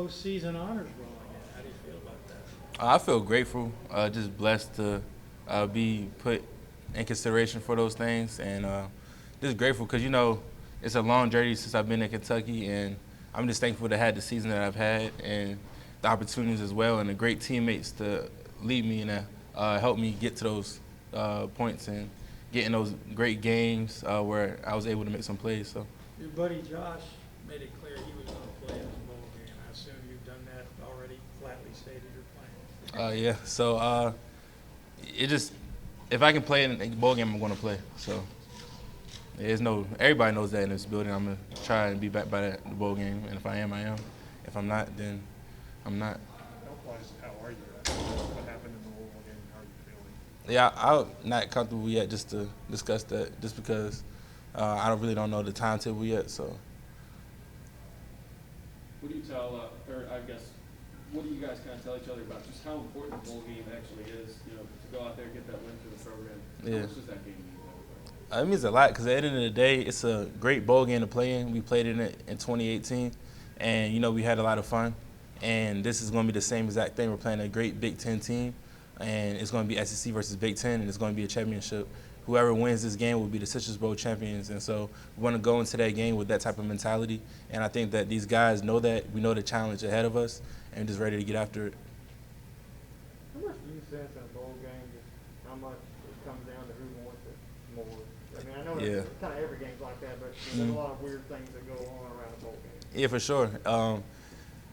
postseason honors roll again. How do you feel about that? I feel grateful, just blessed to be put in consideration for those things, and just grateful because it's a long journey since I've been in Kentucky, and I'm just thankful to have the season that I've had and the opportunities as well, and the great teammates to lead me and help me get to those points and get in those great games where I was able to make some plays. So. Your buddy Josh made it clear he was going to play in this bowl game. I assume you've done that already, flatly stated you're playing. Yeah. So it just if I can play in a bowl game, I'm going to play. So everybody knows that in this building. I'm going to try and be back by the bowl game, and if I am, I am. If I'm not, then I'm not. Health-wise, how are you? What happened in the Louisville game? How are you feeling? Yeah, I'm not comfortable yet just to discuss that, just because I don't know the timetable yet. So. What do you tell, or I guess, what do you guys kind of tell each other about just how important the bowl game actually is? To go out there and get that win for the program. Yeah. How much does that game mean? It means a lot because at the end of the day, it's a great bowl game to play in. We played in it in 2018, and we had a lot of fun. And this is going to be the same exact thing. We're playing a great Big Ten team, and it's going to be SEC versus Big Ten, and it's going to be a championship. Whoever wins this game will be the Citrus Bowl champions, and so we want to go into that game with that type of mentality. And I think that these guys know that. We know the challenge ahead of us, and we're just ready to get after it. How much do you sense in a bowl game just how much it comes down to who wants it more? I mean, I know it's kind of every game's like that, but there's a lot of weird things that go on around a bowl game. Yeah, for sure.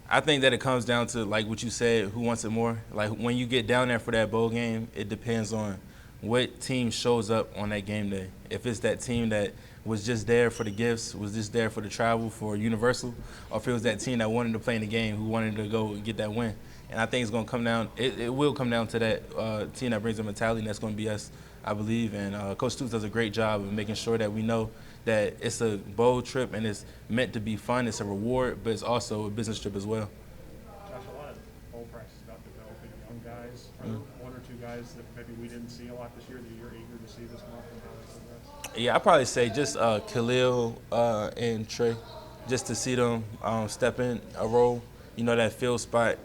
I think that it comes down to, like what you said, who wants it more. Like when you get down there for that bowl game, it depends on what team shows up on that game day. If it's that team that was just there for the gifts, was just there for the travel, for Universal, or if it was that team that wanted to play in the game, who wanted to go and get that win. And I think it's going to come down, it will come down to that team that brings the mentality, and that's going to be us, I believe. And Coach Stoops does a great job of making sure that we know that it's a bowl trip and it's meant to be fun, it's a reward, but it's also a business trip as well. Josh, a lot of bowl practice about developing young guys. Are there one or two guys that maybe we didn't see a lot this year that you're eager to see this month and how they progress? Yeah, I'd probably say just Khalil and Trey, just to see them step in a role, that field spot.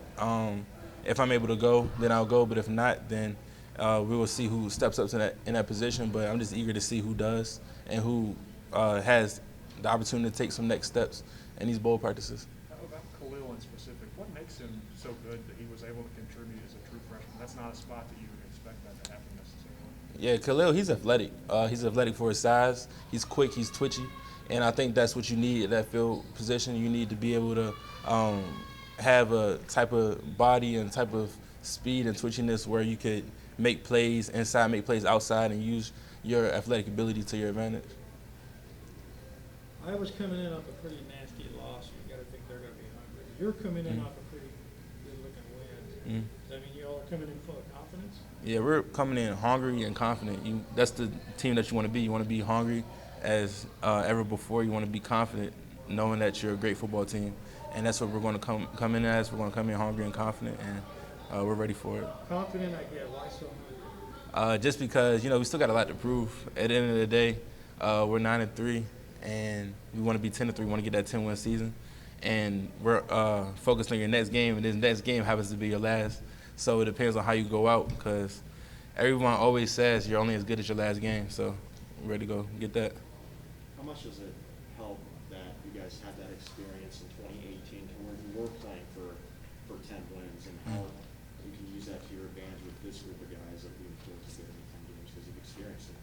If I'm able to go, then I'll go, but if not, then we will see who steps up in that position. But I'm just eager to see who does and who has the opportunity to take some next steps in these bowl practices. How about Khalil in specific? What makes him so good that he was able to contribute as a true freshman? That's not a spot that you would expect that to happen necessarily. Yeah, Khalil, he's athletic. He's athletic for his size. He's quick. He's twitchy. And I think that's what you need at that field position. You need to be able to have a type of body and type of speed and twitchiness where you could make plays inside, make plays outside, and use your athletic ability to your advantage. Iowa's coming in off a pretty nasty loss. You got to think they're going to be hungry. You're coming in off a pretty good-looking win. Does that mean you all are coming in full of confidence? Yeah, we're coming in hungry and confident. That's the team that you want to be. You want to be hungry as ever before. You want to be confident, knowing that you're a great football team. And that's what we're going to come in as. We're going to come in hungry and confident, and we're ready for it. Confident, I get. Why so hungry? Just because, we still got a lot to prove. At the end of the day, we're 9-3, and we want to be 10-3. We want to get that 10-win season. And we're focused on your next game, and this next game happens to be your last. So it depends on how you go out, because everyone always says you're only as good as your last game. So we're ready to go get that. How much does it help that you guys had that experience in 2018 to where you were playing for 10 wins, and how you can use that to your advantage with this group of guys of being forced to get into 10 games because you've experienced it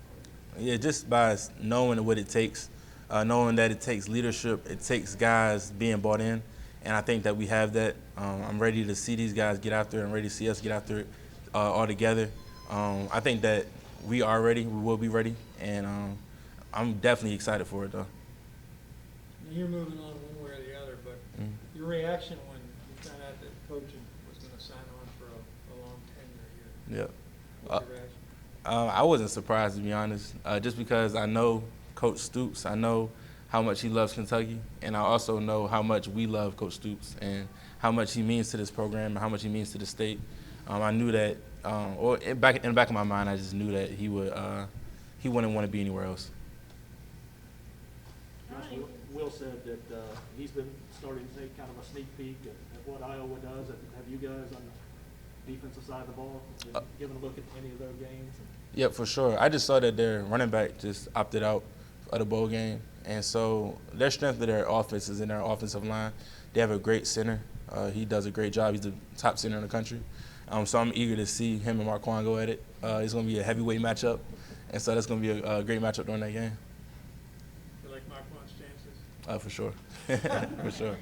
already? Yeah, just by knowing what it takes, knowing that it takes leadership, it takes guys being bought in, and I think that we have that. I'm ready to see these guys get after it. I'm ready to see us get after it all together. I think that we are ready. We will be ready, and I'm definitely excited for it, though. You're moving on one way or the other, but your reaction when you found out that coaching was going to sign on for a long tenure here. Yep. What was your reaction? I wasn't surprised, to be honest, just because I know Coach Stoops. I know how much he loves Kentucky, and I also know how much we love Coach Stoops and how much he means to this program and how much he means to the state. I knew that, or in the back of my mind, I just knew that he wouldn't want to be anywhere else. Will said that he's been starting to take kind of a sneak peek at what Iowa does? Have you guys on the defensive side of the ball given a look at any of their games? Yep, for sure. I just saw that their running back just opted out of the bowl game. And so their strength of their offense is in their offensive line. They have a great center. He does a great job. He's the top center in the country. So I'm eager to see him and Marquand go at it. It's going to be a heavyweight matchup. And so that's going to be a great matchup during that game. You like Marquand's chances? For sure. For sure.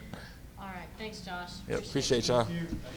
All right, thanks, Josh. Yep, appreciate y'all. Thank you.